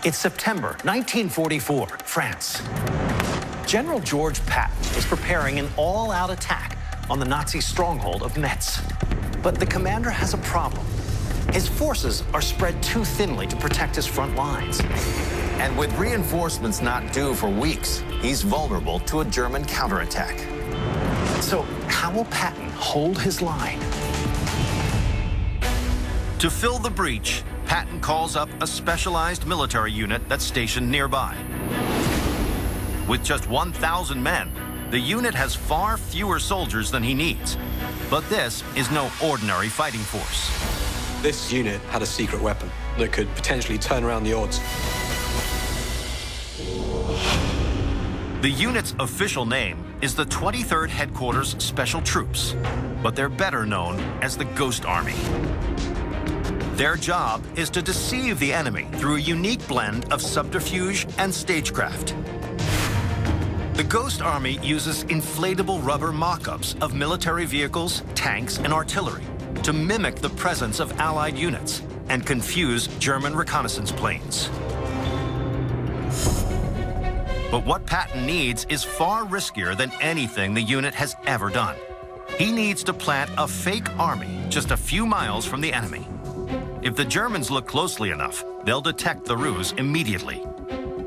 It's September 1944, France. General George Patton is preparing an all-out attack on the Nazi stronghold of Metz. But the commander has a problem. His forces are spread too thinly to protect his front lines. And with reinforcements not due for weeks, he's vulnerable to a German counterattack. So how will Patton hold his line? To fill the breach, Patton calls up a specialized military unit that's stationed nearby. With just 1,000 men, the unit has far fewer soldiers than he needs. But this is no ordinary fighting force. This unit had a secret weapon that could potentially turn around the odds. The unit's official name is the 23rd Headquarters Special Troops, but they're better known as the Ghost Army. Their job is to deceive the enemy through a unique blend of subterfuge and stagecraft. The Ghost Army uses inflatable rubber mock-ups of military vehicles, tanks, and artillery to mimic the presence of Allied units and confuse German reconnaissance planes. But what Patton needs is far riskier than anything the unit has ever done. He needs to plant a fake army just a few miles from the enemy. If the Germans look closely enough, they'll detect the ruse immediately.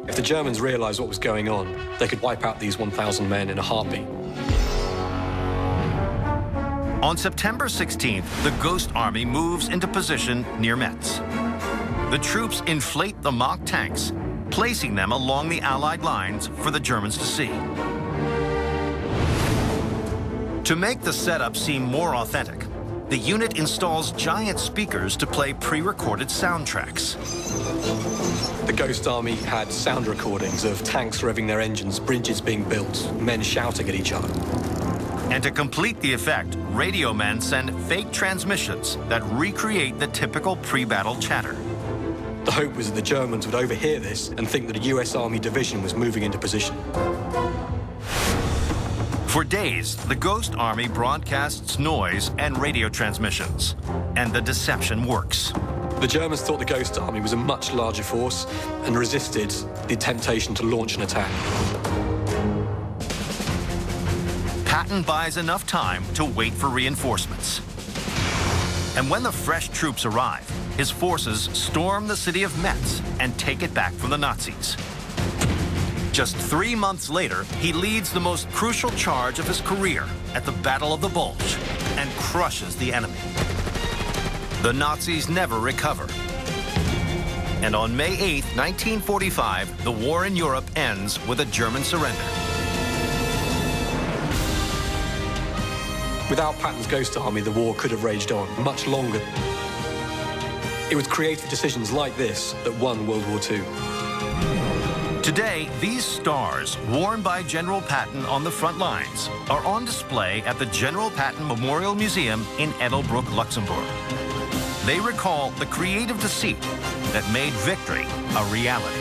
If the Germans realized what was going on, they could wipe out these 1,000 men in a heartbeat. On September 16th, the Ghost Army moves into position near Metz. The troops inflate the mock tanks, placing them along the Allied lines for the Germans to see. To make the setup seem more authentic, the unit installs giant speakers to play pre-recorded soundtracks. The Ghost Army had sound recordings of tanks revving their engines, bridges being built, men shouting at each other. And to complete the effect, radio men send fake transmissions that recreate the typical pre-battle chatter. The hope was that the Germans would overhear this and think that a US Army division was moving into position. For days, the Ghost Army broadcasts noise and radio transmissions, and the deception works. The Germans thought the Ghost Army was a much larger force and resisted the temptation to launch an attack. Patton buys enough time to wait for reinforcements. And when the fresh troops arrive, his forces storm the city of Metz and take it back from the Nazis. Just 3 months later, he leads the most crucial charge of his career at the Battle of the Bulge and crushes the enemy. The Nazis never recover. And on May 8, 1945, the war in Europe ends with a German surrender. Without Patton's Ghost Army, the war could have raged on much longer. It was creative decisions like this that won World War II. Today, these stars, worn by General Patton on the front lines, are on display at the General Patton Memorial Museum in Edelbrook, Luxembourg. They recall the creative deceit that made victory a reality.